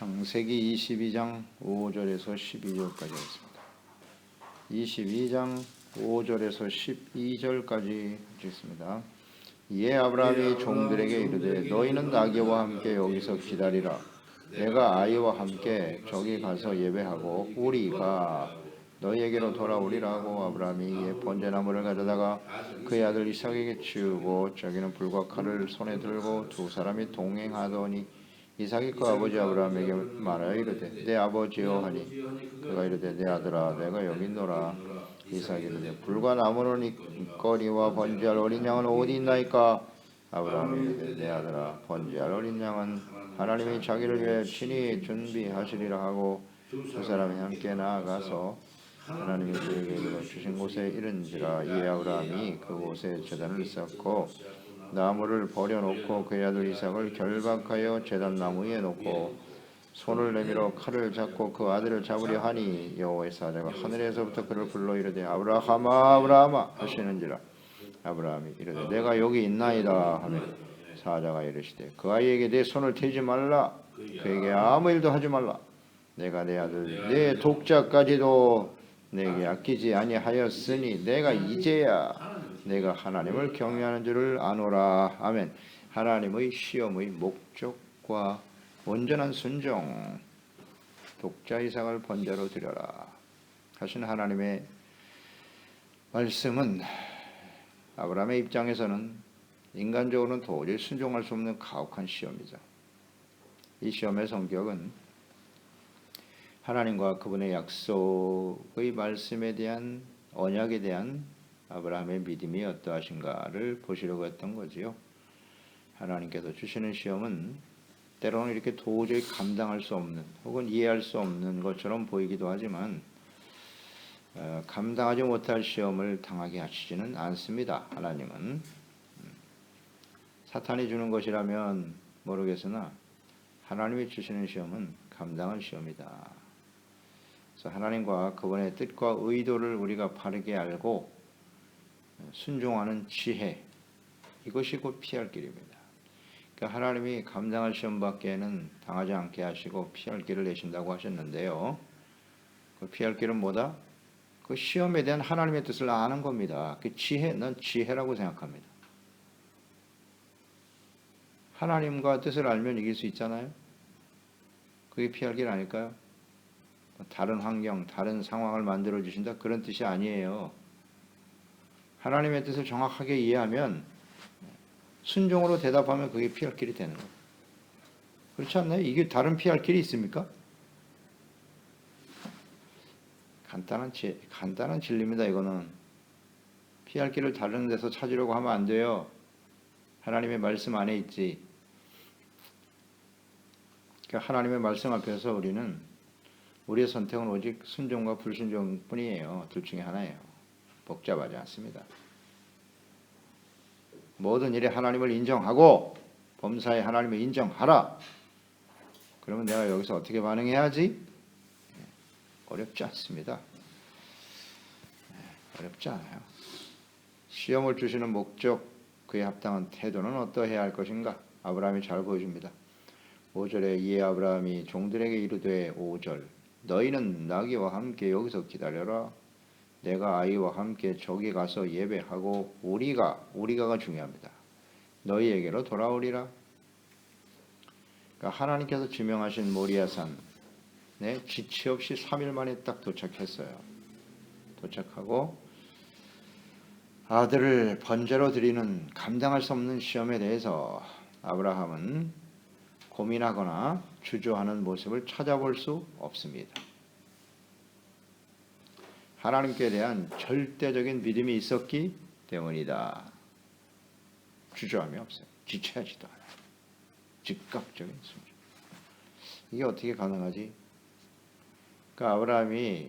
창세기 22장 5절에서 12절까지 하겠습니다. 22장 5절에서 12절까지 읽겠습니다. 이에 아브라함이 종들에게 이르되 너희는 나귀와 함께 여기서 기다리라. 내가 아이와 함께 저기 가서 예배하고 우리가 너희에게로 돌아오리라 하고 아브라함이 이에 번제나무를 가져다가 그의 아들 이삭에게 치우고 자기는 불과 칼을 손에 들고 두 사람이 동행하더니 이삭이 그 아버지 아브라함에게 말하여 이르되 내 아버지여 하니 그가 이르되 내 아들아 내가 여기 있노라. 이삭이 이르되 불과 나무는 있거니와 번제할 어린 양은 어디 있나이까. 아브라함이 이르되 내 아들아 번제할 어린 양은 하나님이 자기를 위해 친히 준비하시리라 하고 두 사람이 함께 나아가서 하나님이 그에게 이르러 주신 곳에 이른지라. 이에 아브라함이 그곳에 제단을 쌓고 나무를 버려놓고 그의 아들 이삭을 결박하여 제단 나무 위에 놓고 손을 내밀어 칼을 잡고 그 아들을 잡으려 하니 여호와의 사자가 하늘에서부터 그를 불러 이르되 아브라함아 아브라함아 하시는지라. 아브라함이 이르되 내가 여기 있나이다 하며 사자가 이르시되 그 아이에게 내 손을 대지 말라. 그에게 아무 일도 하지 말라. 내가 내 아들 내 독자까지도 내게 아끼지 아니하였으니 내가 이제야 내가 하나님을 경외하는 줄을 아노라. 아멘. 하나님의 시험의 목적과 온전한 순종, 독자 이삭을 번제로 드려라 하신 하나님의 말씀은 아브라함의 입장에서는 인간적으로는 도저히 순종할 수 없는 가혹한 시험이죠. 이 시험의 성격은 하나님과 그분의 약속의 말씀에 대한 언약에 대한 아브라함의 믿음이 어떠하신가를 보시려고 했던 거지요. 하나님께서 주시는 시험은 때로는 이렇게 도저히 감당할 수 없는 혹은 이해할 수 없는 것처럼 보이기도 하지만 감당하지 못할 시험을 당하게 하시지는 않습니다. 하나님은 사탄이 주는 것이라면 모르겠으나 하나님이 주시는 시험은 감당할 시험이다. 그래서 하나님과 그분의 뜻과 의도를 우리가 바르게 알고 순종하는 지혜, 이것이 곧 피할 길입니다. 그러니까 하나님이 감당할 시험밖에는 당하지 않게 하시고 피할 길을 내신다고 하셨는데요. 그 피할 길은 뭐다? 그 시험에 대한 하나님의 뜻을 아는 겁니다. 그 지혜, 난 지혜라고 생각합니다. 하나님과 뜻을 알면 이길 수 있잖아요. 그게 피할 길 아닐까요? 다른 환경, 다른 상황을 만들어 주신다, 그런 뜻이 아니에요. 하나님의 뜻을 정확하게 이해하면 순종으로 대답하면 그게 피할 길이 되는 거예요. 그렇지 않나요? 이게 다른 피할 길이 있습니까? 간단한 진리입니다. 이거는 피할 길을 다른 데서 찾으려고 하면 안 돼요. 하나님의 말씀 안에 있지. 그러니까 하나님의 말씀 앞에서 우리는 우리의 선택은 오직 순종과 불순종뿐이에요. 둘 중에 하나예요. 복잡하지 않습니다. 모든 일에 하나님을 인정하고 범사에 하나님을 인정하라. 그러면 내가 여기서 어떻게 반응해야지? 어렵지 않습니다. 어렵지 않아요. 시험을 주시는 목적, 그에 합당한 태도는 어떠해야 할 것인가? 아브라함이 잘 보여줍니다. 5절에 이에 아브라함이 종들에게 이르되 5절 너희는 나귀와 함께 여기서 기다려라. 내가 아이와 함께 저기 가서 예배하고 우리가가 중요합니다. 너희에게로 돌아오리라. 그러니까 하나님께서 지명하신 모리아산에 지체 없이 3일 만에 딱 도착했어요. 도착하고 아들을 번제로 드리는 감당할 수 없는 시험에 대해서 아브라함은 고민하거나 주저하는 모습을 찾아볼 수 없습니다. 하나님께 대한 절대적인 믿음이 있었기 때문이다. 주저함이 없어요. 지체하지도 않아요. 즉각적인 순종. 이게 어떻게 가능하지? 그러니까 아브라함이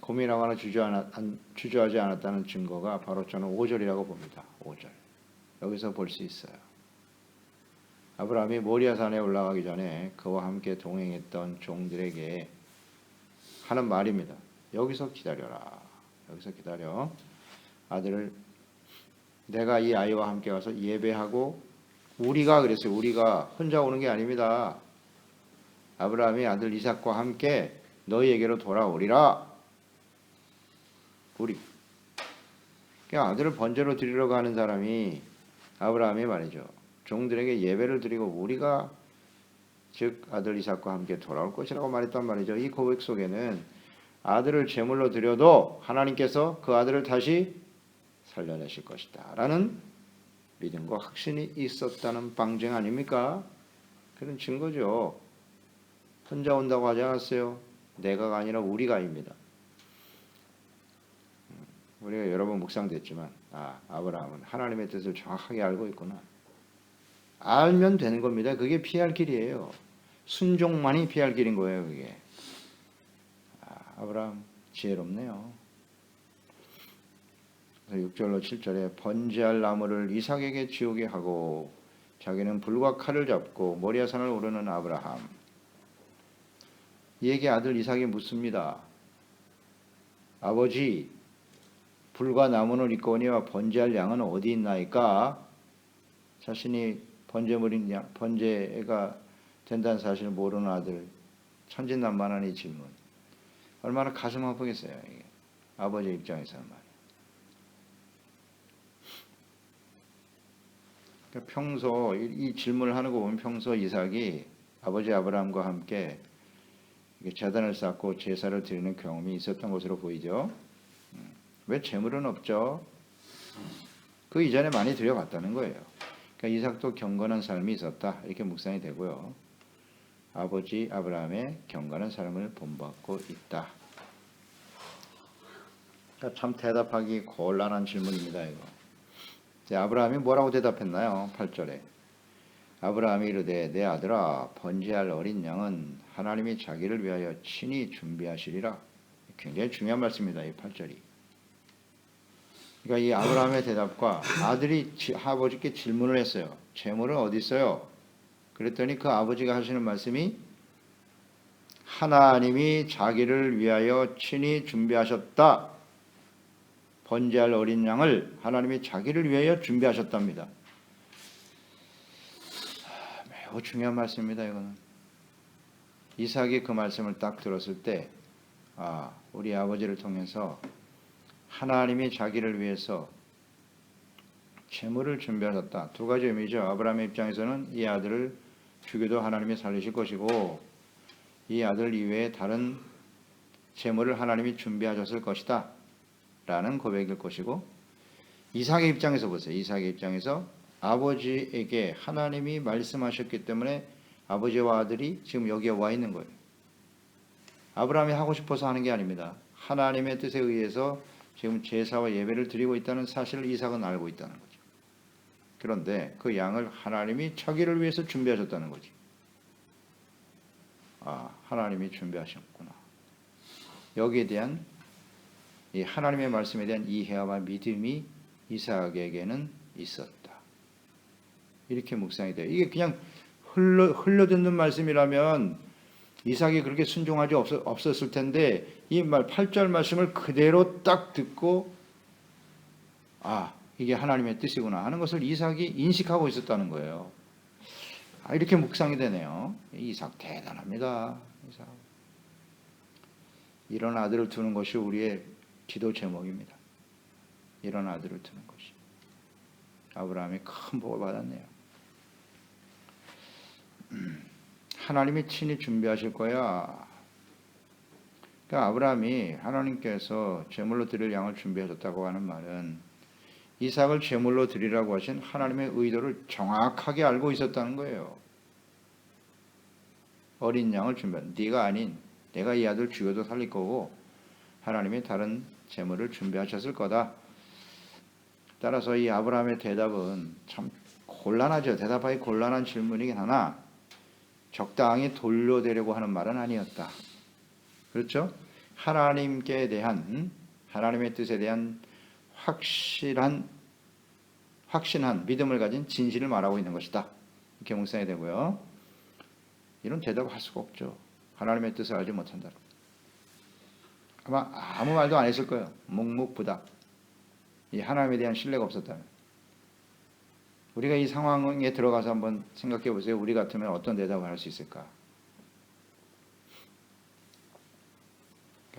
고민하거나 주저하지 않았다는 증거가 바로 저는 5절이라고 봅니다. 5절. 여기서 볼 수 있어요. 아브라함이 모리아산에 올라가기 전에 그와 함께 동행했던 종들에게 하는 말입니다. 여기서 기다려라. 여기서 기다려. 아들을 내가 이 아이와 함께 가서 예배하고 우리가 그랬어요. 우리가 혼자 오는 게 아닙니다. 아브라함이 아들 이삭과 함께 너희에게로 돌아오리라. 우리. 그러니까 아들을 번제로 드리려고 하는 사람이 아브라함이 말이죠. 종들에게 예배를 드리고 우리가 즉 아들 이삭과 함께 돌아올 것이라고 말했단 말이죠. 이 고백 속에는 아들을 제물로 드려도 하나님께서 그 아들을 다시 살려내실 것이다 라는 믿음과 확신이 있었다는 방증 아닙니까? 그런 증거죠. 혼자 온다고 하지 않았어요. 내가가 아니라 우리가입니다. 우리가 여러 번 묵상됐지만 아브라함은 하나님의 뜻을 정확하게 알고 있구나. 알면 되는 겁니다. 그게 피할 길이에요. 순종만이 피할 길인 거예요. 그게. 아브라함 지혜롭네요. 6절로 7절에 번제할 나무를 이삭에게 지우게 하고 자기는 불과 칼을 잡고 모리아산을 오르는 아브라함. 이에게 아들 이삭이 묻습니다. 아버지, 불과 나무는 있거니와 번제할 양은 어디 있나이까? 자신이 번제가 된다는 사실을 모르는 아들, 천진난만한 이 질문. 얼마나 가슴 아프겠어요. 이게. 아버지 입장에서는 말이에요. 그러니까 평소 이 질문을 하는 거 보면 평소 이삭이 아버지 아브라함과 함께 제단을 쌓고 제사를 드리는 경험이 있었던 것으로 보이죠. 왜 제물은 없죠? 그 이전에 많이 드려봤다는 거예요. 그러니까 이삭도 경건한 삶이 있었다 이렇게 묵상이 되고요. 아버지 아브라함의 경건한 삶을 본받고 있다. 그러니까 참 대답하기 곤란한 질문입니다. 이거. 아브라함이 뭐라고 대답했나요? 8절에 아브라함이 이르되 내 아들아 번제할 어린 양은 하나님이 자기를 위하여 친히 준비하시리라. 굉장히 중요한 말씀입니다. 이 8절이. 그러니까 이 아브라함의 대답과 아들이 아버지께 질문을 했어요. 재물은 어디 있어요? 그랬더니 그 아버지가 하시는 말씀이 하나님이 자기를 위하여 친히 준비하셨다. 번제할 어린 양을 하나님이 자기를 위하여 준비하셨답니다. 매우 중요한 말씀입니다. 이거는 이삭이 그 말씀을 딱 들었을 때 우리 아버지를 통해서 하나님이 자기를 위해서 재물을 준비하셨다. 두 가지 의미죠. 아브라함의 입장에서는 이 아들을 죽여도 하나님이 살리실 것이고 이 아들 이외에 다른 재물을 하나님이 준비하셨을 것이다 라는 고백일 것이고 이삭의 입장에서 보세요. 이삭의 입장에서 아버지에게 하나님이 말씀하셨기 때문에 아버지와 아들이 지금 여기에 와 있는 거예요. 아브라함이 하고 싶어서 하는 게 아닙니다. 하나님의 뜻에 의해서 지금 제사와 예배를 드리고 있다는 사실을 이삭은 알고 있다는 거죠. 그런데 그 양을 하나님이 자기를 위해서 준비하셨다는 거지. 하나님이 준비하셨구나. 여기에 대한 이 하나님의 말씀에 대한 이해와 믿음이 이삭에게는 있었다. 이렇게 묵상이 돼요. 이게 그냥 흘러듣는 말씀이라면 이삭이 그렇게 순종하지 없었을 텐데 이 8절 말씀을 그대로 딱 듣고 이게 하나님의 뜻이구나 하는 것을 이삭이 인식하고 있었다는 거예요. 이렇게 묵상이 되네요. 이삭 대단합니다. 이삭. 이런 아들을 두는 것이 우리의 기도 제목입니다. 이런 아들을 두는 것이. 아브라함이 큰 복을 받았네요. 하나님이 친히 준비하실 거야. 그러니까 아브라함이 하나님께서 제물로 드릴 양을 준비하셨다고 하는 말은 이삭을 제물로 드리라고 하신 하나님의 의도를 정확하게 알고 있었다는 거예요. 어린 양을 준비한 네가 아닌 내가 이 아들 죽여도 살릴 거고 하나님이 다른 제물을 준비하셨을 거다. 따라서 이 아브라함의 대답은 참 곤란하죠. 대답하기 곤란한 질문이긴 하나 적당히 돌려대려고 하는 말은 아니었다. 그렇죠? 하나님께 대한 하나님의 뜻에 대한 확신한 믿음을 가진 진실을 말하고 있는 것이다. 이렇게 묵상이 되고요. 이런 대답을 할 수가 없죠. 하나님의 뜻을 알지 못한다. 아마 아무 말도 안 했을 거예요. 묵묵부답. 이 하나님에 대한 신뢰가 없었다면. 우리가 이 상황에 들어가서 한번 생각해 보세요. 우리 같으면 어떤 대답을 할 수 있을까?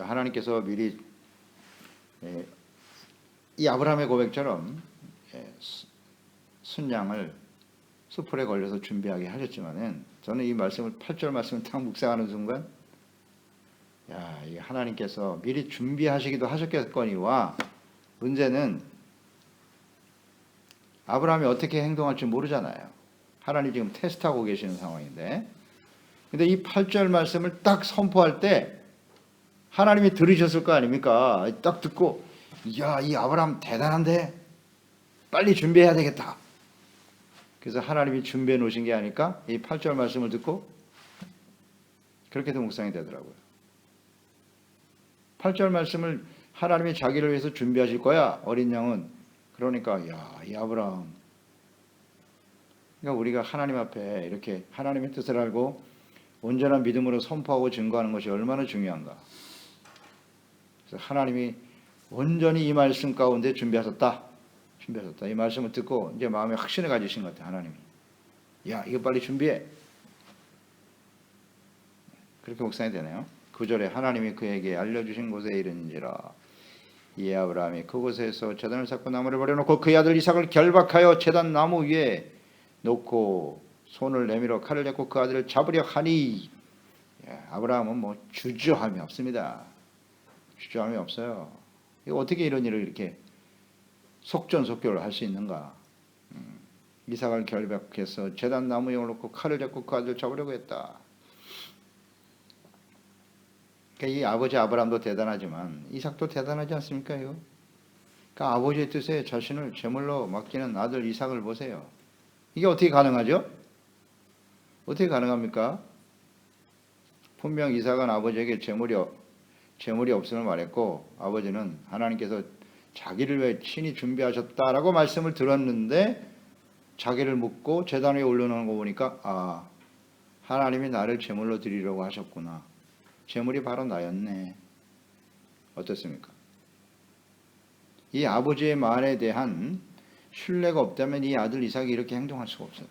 하나님께서 미리 이 아브라함의 고백처럼 순양을 수풀에 걸려서 준비하게 하셨지만은 저는 이 말씀을 8절 말씀을 딱 묵상하는 순간 이 하나님께서 미리 준비하시기도 하셨겠거니와 문제는 아브라함이 어떻게 행동할지 모르잖아요. 하나님 지금 테스트하고 계시는 상황인데 근데 이 8절 말씀을 딱 선포할 때 하나님이 들으셨을 거 아닙니까? 딱 듣고 야, 이 아브라함 대단한데 빨리 준비해야 되겠다. 그래서 하나님이 준비해 놓으신 게 아닐까? 이 8절 말씀을 듣고 그렇게도 묵상이 되더라고요. 8절 말씀을 하나님이 자기를 위해서 준비하실 거야. 어린 양은. 그러니까 야, 이 아브라함. 그러니까 우리가 하나님 앞에 이렇게 하나님의 뜻을 알고 온전한 믿음으로 선포하고 증거하는 것이 얼마나 중요한가. 그래서 하나님이 온전히 이 말씀 가운데 준비하셨다. 이 말씀을 듣고 이제 마음에 확신을 가지신 것 같아요. 하나님이. 야, 이거 빨리 준비해. 그렇게 묵상이 되네요. 9절에 하나님이 그에게 알려주신 곳에 이르는지라 이 아브라함이 그곳에서 제단을 쌓고 나무를 버려놓고 그의 아들 이삭을 결박하여 제단 나무 위에 놓고 손을 내밀어 칼을 잡고 그 아들을 잡으려 하니 아브라함은 뭐 주저함이 없습니다. 주저함이 없어요. 이거 어떻게 이런 일을 이렇게 속전속결을 할 수 있는가? 이삭을 결박해서 제단 나무에 올놓고 칼을 잡고 그 아들을 잡으려고 했다. 그러니까 이 아버지 아브라함도 대단하지만 이삭도 대단하지 않습니까? 이거? 그러니까 아버지의 뜻에 자신을 제물로 맡기는 아들 이삭을 보세요. 이게 어떻게 가능하죠? 어떻게 가능합니까? 분명 이삭은 아버지에게 재물이 없음을 말했고 아버지는 하나님께서 자기를 위해 친히 준비하셨다라고 말씀을 들었는데 자기를 묻고 제단 위에 올려놓은 거 보니까 하나님이 나를 제물로 드리려고 하셨구나. 제물이 바로 나였네. 어떻습니까? 이 아버지의 말에 대한 신뢰가 없다면 이 아들 이삭이 이렇게 행동할 수가 없어요.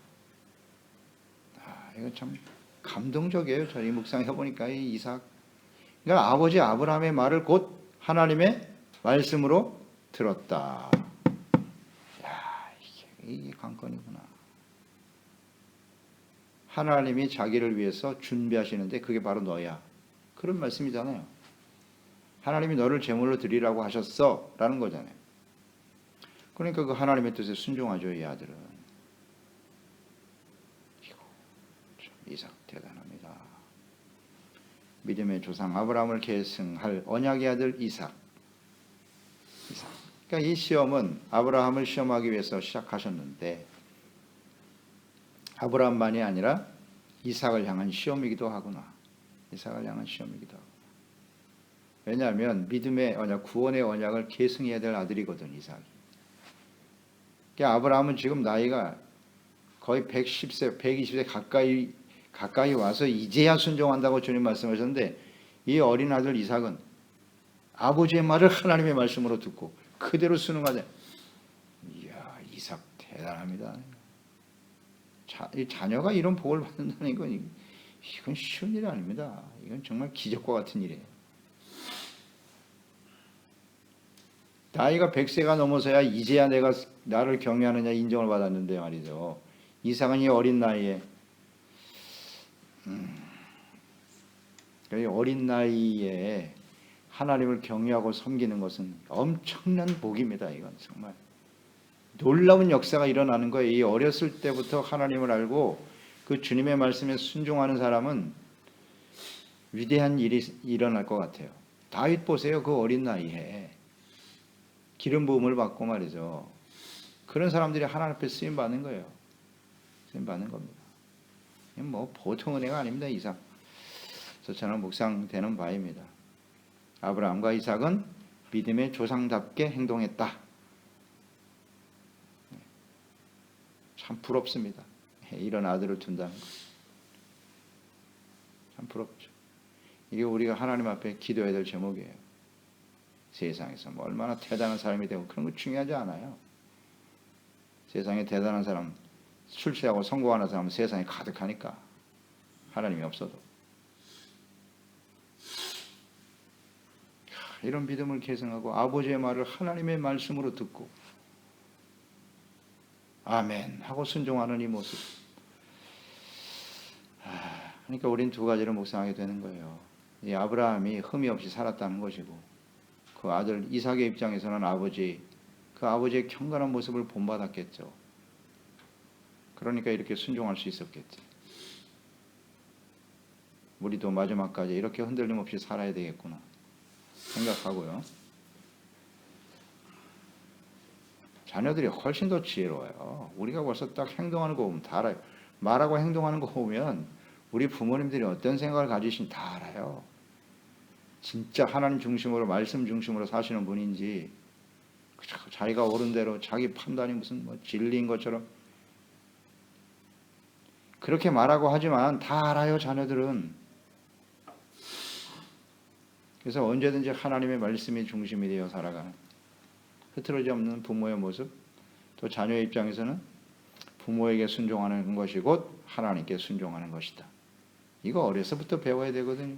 이거 참 감동적이에요. 저 이 묵상 해보니까 이 이삭. 그러니까 아버지 아브라함의 말을 곧 하나님의 말씀으로 들었다. 이게 관건이구나. 하나님이 자기를 위해서 준비하시는데 그게 바로 너야. 그런 말씀이잖아요. 하나님이 너를 제물로 드리라고 하셨어 라는 거잖아요. 그러니까 그 하나님의 뜻에 순종하죠. 이 아들은. 이삭 대단합니다. 믿음의 조상 아브라함을 계승할 언약의 아들 이삭. 그러니까 이 시험은 아브라함을 시험하기 위해서 시작하셨는데 아브라함만이 아니라 이삭을 향한 시험이기도 하구나. 이삭을 향한 시험이기도 하고. 왜냐하면 믿음의 언약, 구원의 언약을 계승해야 될 아들이거든, 이삭이. 그러니까 아브라함은 지금 나이가 거의 110세, 120세 가까이 와서 이제야 순종한다고 주님 말씀하셨는데 이 어린 아들 이삭은 아버지의 말을 하나님의 말씀으로 듣고 그대로 순응하자. 이야, 이삭 대단합니다. 자녀가 이런 복을 받는다는 건 이건 쉬운 일이 아닙니다. 이건 정말 기적과 같은 일이에요. 나이가 100세가 넘어서야 이제야 내가 나를 경외하느냐 인정을 받았는데 말이죠. 이삭은 이 어린 나이에 어린 나이에 하나님을 경외하고 섬기는 것은 엄청난 복입니다. 이건 정말 놀라운 역사가 일어나는 거예요. 이 어렸을 때부터 하나님을 알고 그 주님의 말씀에 순종하는 사람은 위대한 일이 일어날 것 같아요. 다윗 보세요. 그 어린 나이에 기름 부음을 받고 말이죠. 그런 사람들이 하나님 앞에 쓰임 받는 거예요. 쓰임 받는 겁니다. 뭐 보통 은혜가 아닙니다. 이삭. 저처럼 묵상되는 바입니다. 아브라함과 이삭은 믿음의 조상답게 행동했다. 참 부럽습니다. 이런 아들을 둔다는 것. 참 부럽죠. 이게 우리가 하나님 앞에 기도해야 될 제목이에요. 세상에서 뭐 얼마나 대단한 사람이 되고 그런 거 중요하지 않아요. 세상에 대단한 사람, 출세하고 성공하는 사람은 세상에 가득하니까 하나님이 없어도. 이런 믿음을 계승하고 아버지의 말을 하나님의 말씀으로 듣고 아멘 하고 순종하는 이 모습. 그러니까 우린 두 가지를 묵상하게 되는 거예요. 이 아브라함이 흠이 없이 살았다는 것이고 그 아들 이삭의 입장에서는 그 아버지의 경건한 모습을 본받았겠죠. 그러니까 이렇게 순종할 수 있었겠지. 우리도 마지막까지 이렇게 흔들림 없이 살아야 되겠구나 생각하고요. 자녀들이 훨씬 더 지혜로워요. 우리가 벌써 딱 행동하는 거 보면 다 알아요. 말하고 행동하는 거 보면 우리 부모님들이 어떤 생각을 가지신지 다 알아요. 진짜 하나님 중심으로 말씀 중심으로 사시는 분인지 자기가 옳은 대로 자기 판단이 무슨 진리인 것처럼 그렇게 말하고 하지만 다 알아요. 자녀들은. 그래서 언제든지 하나님의 말씀이 중심이 되어 살아가는 흐트러지 없는 부모의 모습, 또 자녀의 입장에서는 부모에게 순종하는 것이 곧 하나님께 순종하는 것이다. 이거 어려서부터 배워야 되거든요.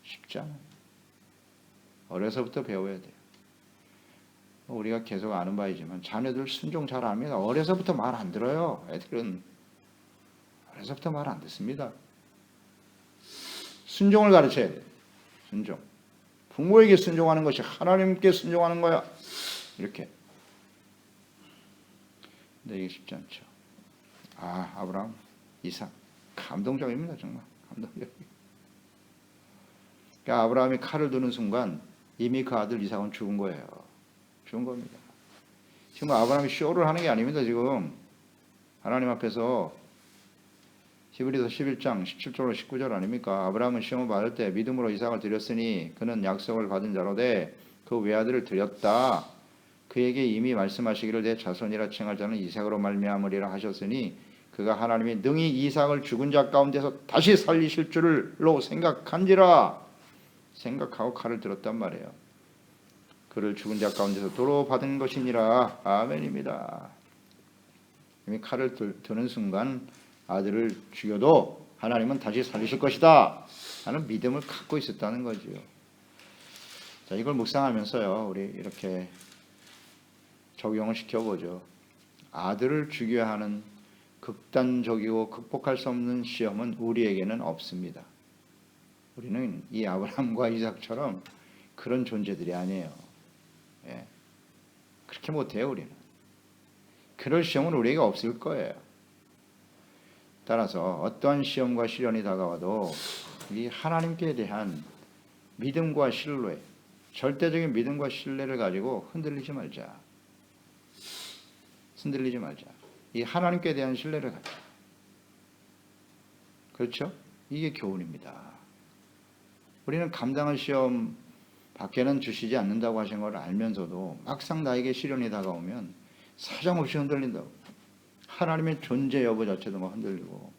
쉽지 않아요. 어려서부터 배워야 돼요. 우리가 계속 아는 바이지만 자녀들 순종 잘 안 합니다. 어려서부터 말 안 들어요. 애들은 어려서부터 말 안 듣습니다. 순종을 가르쳐야 돼요. 순종. 부모에게 순종하는 것이 하나님께 순종하는 거야. 이렇게. 근데 이게 쉽지 않죠. 아브라함, 이삭. 감동적입니다. 정말. 감동적이에요. 그러니까 아브라함이 칼을 드는 순간 이미 그 아들 이삭은 죽은 거예요. 죽은 겁니다. 지금 아브라함이 쇼를 하는 게 아닙니다. 지금 하나님 앞에서 히브리서 11장 17절로 19절 아닙니까? 아브라함은 시험을 받을 때 믿음으로 이삭을 드렸으니 그는 약속을 받은 자로 돼 그 외아들을 드렸다. 그에게 이미 말씀하시기를 내 자손이라 칭할 자는 이삭으로 말미암으리라 하셨으니 그가 하나님이 능히 이삭을 죽은 자 가운데서 다시 살리실 줄로 생각한지라. 생각하고 칼을 들었단 말이에요. 그를 죽은 자 가운데서 도로 받은 것이니라. 아멘입니다. 이미 칼을 드는 순간 아들을 죽여도 하나님은 다시 살리실 것이다 하는 믿음을 갖고 있었다는 거지요. 자, 이걸 묵상하면서요, 우리 이렇게 적용을 시켜보죠. 아들을 죽여야 하는 극단적이고 극복할 수 없는 시험은 우리에게는 없습니다. 우리는 이 아브라함과 이삭처럼 그런 존재들이 아니에요. 예. 그렇게 못해요, 우리는. 그럴 시험은 우리에게 없을 거예요. 따라서 어떠한 시험과 시련이 다가와도 이 하나님께 대한 믿음과 신뢰, 절대적인 믿음과 신뢰를 가지고 흔들리지 말자. 흔들리지 말자. 이 하나님께 대한 신뢰를 가지자. 그렇죠? 이게 교훈입니다. 우리는 감당할 시험 밖에는 주시지 않는다고 하신 걸 알면서도 막상 나에게 시련이 다가오면 사정없이 흔들린다고. 하나님의 존재 여부 자체도 막 흔들리고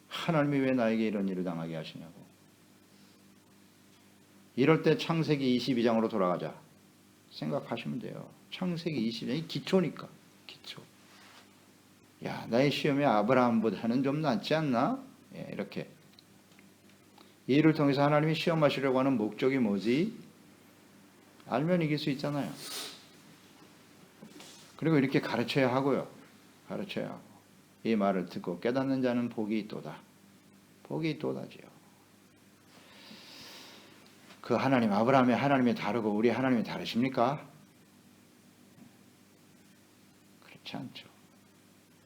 하나님이 왜 나에게 이런 일을 당하게 하시냐고. 이럴 때 창세기 22장으로 돌아가자 생각하시면 돼요. 창세기 22장이 기초니까. 기초. 야, 나의 시험이 아브라함보다는 좀 낫지 않나? 예, 이렇게. 이 일을 통해서 하나님이 시험하시려고 하는 목적이 뭐지? 알면 이길 수 있잖아요. 그리고 이렇게 가르쳐야 하고요. 가르쳐야 하고. 이 말을 듣고 깨닫는 자는 복이 있도다. 복이 있도다지요. 그 하나님, 아브라함의 하나님이 다르고 우리 하나님이 다르십니까? 그렇지 않죠.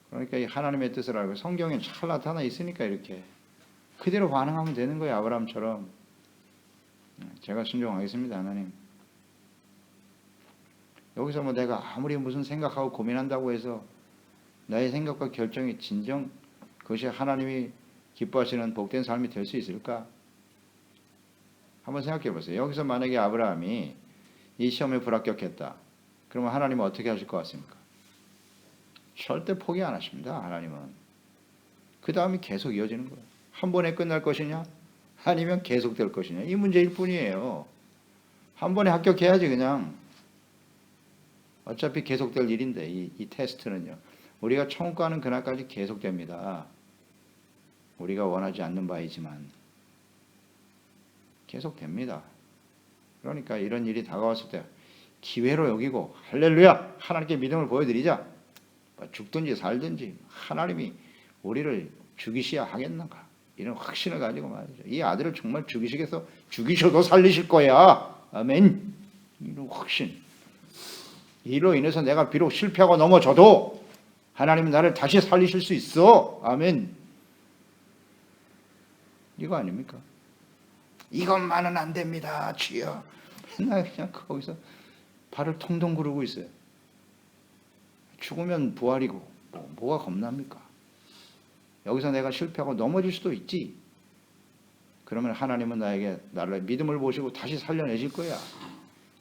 그러니까 이 하나님의 뜻을 알고 성경에 잘 나타나 있으니까 이렇게 그대로 반응하면 되는 거예요. 아브라함처럼. 제가 순종하겠습니다. 하나님. 여기서 뭐 내가 아무리 무슨 생각하고 고민한다고 해서 나의 생각과 결정이 진정 그것이 하나님이 기뻐하시는 복된 삶이 될 수 있을까? 한번 생각해 보세요. 여기서 만약에 아브라함이 이 시험에 불합격했다. 그러면 하나님은 어떻게 하실 것 같습니까? 절대 포기 안 하십니다. 하나님은. 그 다음이 계속 이어지는 거예요. 한 번에 끝날 것이냐? 아니면 계속될 것이냐? 이 문제일 뿐이에요. 한 번에 합격해야지 그냥. 어차피 계속될 일인데 이 테스트는요. 우리가 천국 가는 그날까지 계속됩니다. 우리가 원하지 않는 바이지만 계속됩니다. 그러니까 이런 일이 다가왔을 때 기회로 여기고 할렐루야 하나님께 믿음을 보여드리자. 죽든지 살든지 하나님이 우리를 죽이셔야 하겠는가 이런 확신을 가지고 말이죠. 이 아들을 정말 죽이시겠어? 죽이셔도 살리실 거야. 아멘. 이런 확신. 이로 인해서 내가 비록 실패하고 넘어져도 하나님은 나를 다시 살리실 수 있어. 아멘. 이거 아닙니까? 이것만은 안 됩니다, 주여. 맨날 그냥 거기서 발을 통통 구르고 있어요. 죽으면 부활이고 뭐가 겁납니까? 여기서 내가 실패하고 넘어질 수도 있지. 그러면 하나님은 나를 믿음을 보시고 다시 살려내실 거야.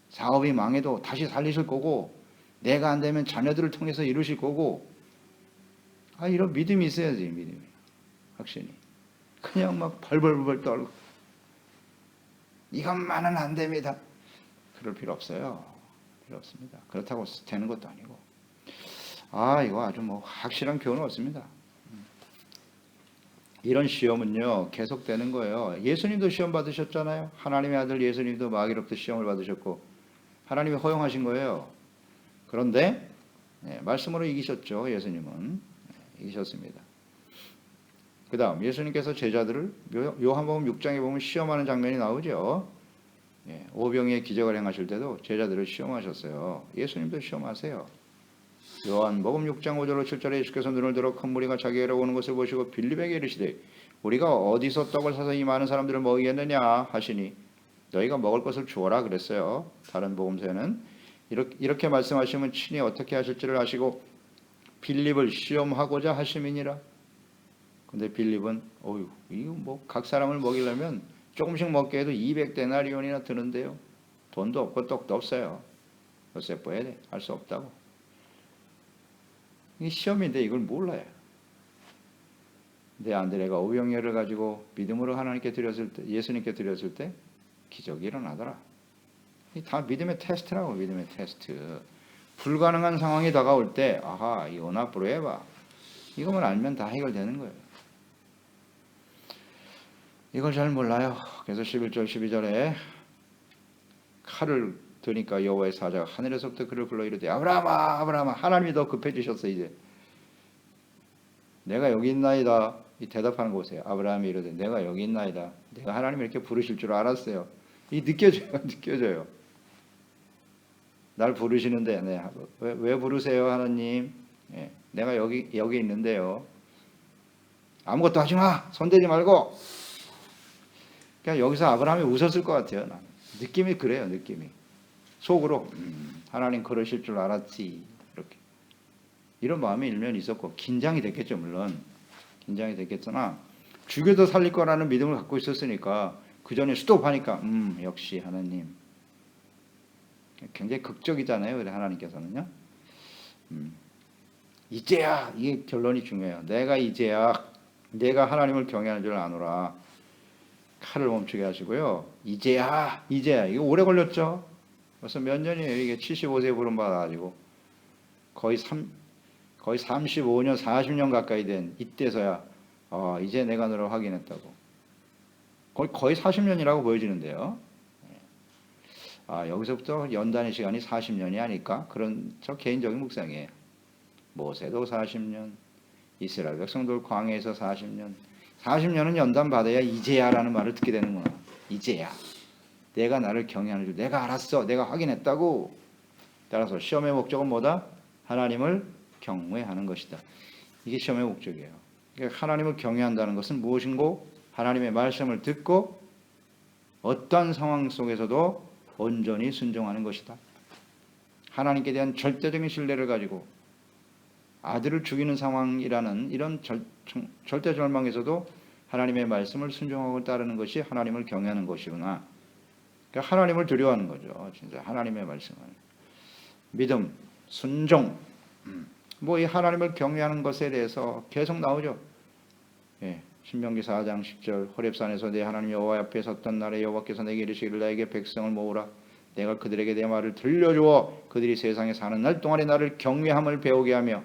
사업이 망해도 다시 살리실 거고, 내가 안 되면 자녀들을 통해서 이루실 거고. 이런 믿음이 있어야지. 믿음이, 확신이. 그냥 막 벌벌벌 떨고 이것만은 안 됩니다. 그럴 필요 없어요. 필요 없습니다. 그렇다고 되는 것도 아니고. 이거 아주 확실한 교훈은 없습니다. 이런 시험은요 계속되는 거예요. 예수님도 시험 받으셨잖아요. 하나님의 아들 예수님도 마귀로부터 시험을 받으셨고 하나님이 허용하신 거예요. 그런데 말씀으로 이기셨죠. 예수님은 이기셨습니다. 그 다음 예수님께서 제자들을 요한복음 6장에 보면 시험하는 장면이 나오죠. 오병이의 기적을 행하실 때도 제자들을 시험하셨어요. 예수님도 시험하세요. 요한복음 6장 5절로 7절에 예수께서 눈을 들어 큰 무리가 자기에게로 오는 것을 보시고 빌립에게 이르시되 우리가 어디서 떡을 사서 이 많은 사람들을 먹이겠느냐 하시니 너희가 먹을 것을 주어라 그랬어요. 다른 복음서에는 이렇게 말씀하시면 친히 어떻게 하실지를 아시고 빌립을 시험하고자 하심이니라. 근데 빌립은 이거 각 사람을 먹이려면 조금씩 먹게 해도 200데나리온이나 드는데요. 돈도 없고 떡도 없어요. 요셉 보야 돼. 할 수 없다고. 이게 시험인데 이걸 몰라요. 근데 안드레가 오병이어를 가지고 믿음으로 하나님께 드렸을 때, 예수님께 드렸을 때 기적이 일어나더라. 이 다 믿음의 테스트라고. 믿음의 테스트. 불가능한 상황이 다가올 때 이거나 프로해봐. 이것만 알면 다 해결되는 거예요. 이걸 잘 몰라요. 그래서 11절 12절에 칼을 드니까 여호와의 사자가 하늘에서부터 그를 불러 이르되 아브라함아 아브라함아. 하나님이 더 급해지셨어. 이제 내가 여기 있나이다. 이 대답하는 곳에 아브라함이 이르되 내가 여기 있나이다. 내가 하나님을 이렇게 부르실 줄 알았어요. 이 느껴져요. 날 부르시는데 왜 부르세요 하나님? 내가 여기 있는데요. 아무것도 하지 마. 손대지 말고. 그냥 여기서 아브라함이 웃었을 것 같아요. 나는. 느낌이 그래요. 느낌이. 속으로 하나님 그러실 줄 알았지. 이렇게. 이런 마음이 일면 있었고 긴장이 됐겠죠. 물론. 긴장이 됐겠으나 죽여도 살릴 거라는 믿음을 갖고 있었으니까 그 전에 스톱하니까 역시 하나님. 굉장히 극적이잖아요. 그래 하나님께서는요. 이제야 이게 결론이 중요해요. 내가 이제야 내가 하나님을 경외하는 줄 아노라. 칼을 멈추게 하시고요. 이제야 이거 오래 걸렸죠. 벌써 몇 년이에요. 이게 75세 부름 받아가지고 거의 35년 40년 가까이 된 이때서야 이제 내가 너를 확인했다고. 거의 40년이라고 보여지는데요. 여기서부터 연단의 시간이 40년이 아닐까? 그런 저 개인적인 묵상이에요. 모세도 40년, 이스라엘 백성들 광야에서 40년. 40년은 연단 받아야 이제야라는 말을 듣게 되는구나. 이제야. 내가 나를 경외하는 줄 내가 알았어. 내가 확인했다고. 따라서 시험의 목적은 뭐다? 하나님을 경외하는 것이다. 이게 시험의 목적이에요. 그러니까 하나님을 경외한다는 것은 무엇인고? 하나님의 말씀을 듣고 어떤 상황 속에서도 온전히 순종하는 것이다. 하나님께 대한 절대적인 신뢰를 가지고 아들을 죽이는 상황이라는 이런 절대 절망에서도 하나님의 말씀을 순종하고 따르는 것이 하나님을 경외하는 것이구나. 그러니까 하나님을 두려워하는 거죠. 진짜 하나님의 말씀을. 믿음, 순종. 이 하나님을 경외하는 것에 대해서 계속 나오죠. 신명기 4장 10절 호렙산에서 내 하나님 여호와 앞에 섰던 날에 여호와께서 내게 이르시기를 나에게 백성을 모으라. 내가 그들에게 내 말을 들려주어 그들이 세상에 사는 날 동안에 나를 경외함을 배우게 하며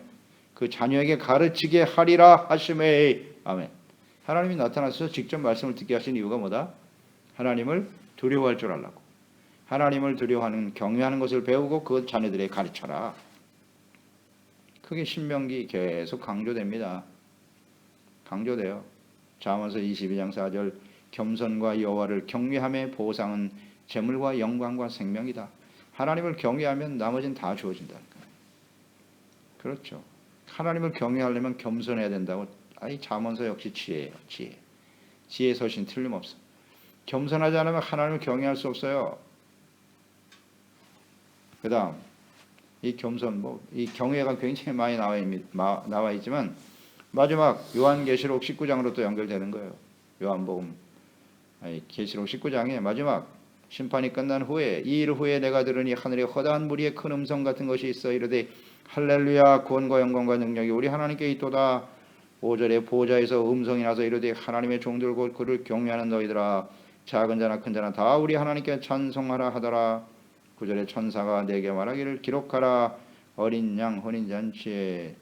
그 자녀에게 가르치게 하리라 하시매. 아멘. 하나님이 나타나셔서 직접 말씀을 듣게 하신 이유가 뭐다? 하나님을 두려워할 줄 알라고. 하나님을 두려워하는 경외하는 것을 배우고 그 자녀들에게 가르쳐라. 그게 신명기 계속 강조됩니다. 강조돼요. 잠언서 22장 4절 겸손과 여호와를 경외함의 보상은 재물과 영광과 생명이다. 하나님을 경외하면 나머지는 다 주어진다. 그렇죠. 하나님을 경외하려면 겸손해야 된다고. 아이 잠언서 역시 지혜예요. 지혜 서신 틀림없어. 겸손하지 않으면 하나님을 경외할 수 없어요. 그 다음 이 겸손 이 경외가 굉장히 많이 나와 있지만 마지막 요한계시록 19장으로 또 연결되는 거예요. 요한복음 계시록 19장에 마지막 심판이 끝난 후에 이 일 후에 내가 들으니 하늘에 허다한 무리의 큰 음성 같은 것이 있어 이르되 할렐루야 구원과 영광과 능력이 우리 하나님께 있도다. 5절에 보좌에서 음성이 나서 이르되 하나님의 종들 곧 그를 경외하는 너희들아 작은 자나 큰 자나 다 우리 하나님께 찬송하라 하더라. 9절에 천사가 내게 말하기를 기록하라. 어린 양 혼인잔치에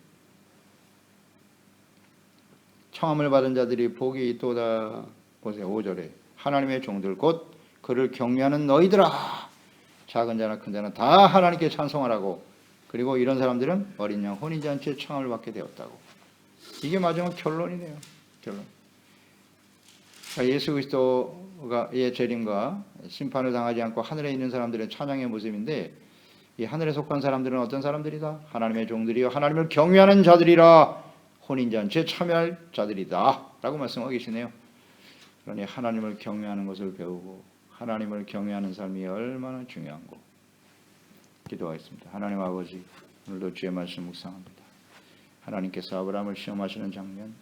청함을 받은 자들이 복이 있도다. 보세요. 5절에 하나님의 종들 곧 그를 경외하는 너희들아 작은 자나 큰 자나 다 하나님께 찬송하라고. 그리고 이런 사람들은 어린 양 혼인잔치에 청함을 받게 되었다고. 이게 마지막 결론이네요. 결론. 예수 그리스도의 재림과 심판을 당하지 않고 하늘에 있는 사람들의 찬양의 모습인데 이 하늘에 속한 사람들은 어떤 사람들이다? 하나님의 종들이요 하나님을 경외하는 자들이라 혼인잔치에 참여할 자들이다 라고 말씀하고 계시네요. 그러니 하나님을 경외하는 것을 배우고 하나님을 경외하는 삶이 얼마나 중요한고. 기도하겠습니다. 하나님 아버지, 오늘도 주의 말씀 묵상합니다. 하나님께서 아브라함을 시험하시는 장면,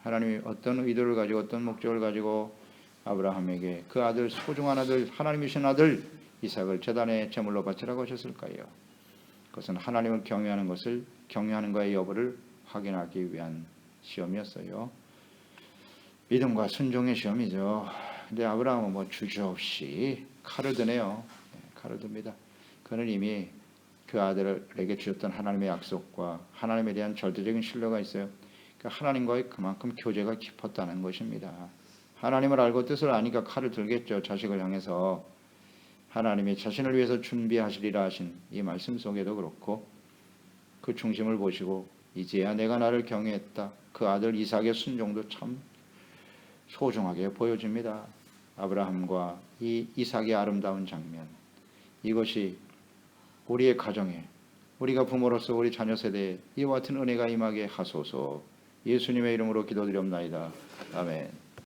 하나님이 어떤 의도를 가지고 어떤 목적을 가지고 아브라함에게 그 아들, 소중한 아들, 하나님이신 아들 이삭을 제단의 제물로 바치라고 하셨을까요? 그것은 하나님을 경외하는 것을, 경외하는 거의 여부를 확인하기 위한 시험이었어요. 믿음과 순종의 시험이죠. 근데 아브라함은 주저없이 칼을 드네요. 칼을 듭니다. 그는 이미 그 아들에게 주셨던 하나님의 약속과 하나님에 대한 절대적인 신뢰가 있어요. 그러니까 하나님과의 그만큼 교제가 깊었다는 것입니다. 하나님을 알고 뜻을 아니까 칼을 들겠죠. 자식을 향해서. 하나님이 자신을 위해서 준비하시리라 하신 이 말씀 속에도 그렇고 그 중심을 보시고 이제야 내가 나를 경외했다. 그 아들 이삭의 순종도 참 소중하게 보여집니다. 아브라함과 이 이삭의 아름다운 장면, 이것이 우리의 가정에, 우리가 부모로서 우리 자녀 세대에 이와 같은 은혜가 임하게 하소서. 예수님의 이름으로 기도드리옵나이다. 아멘.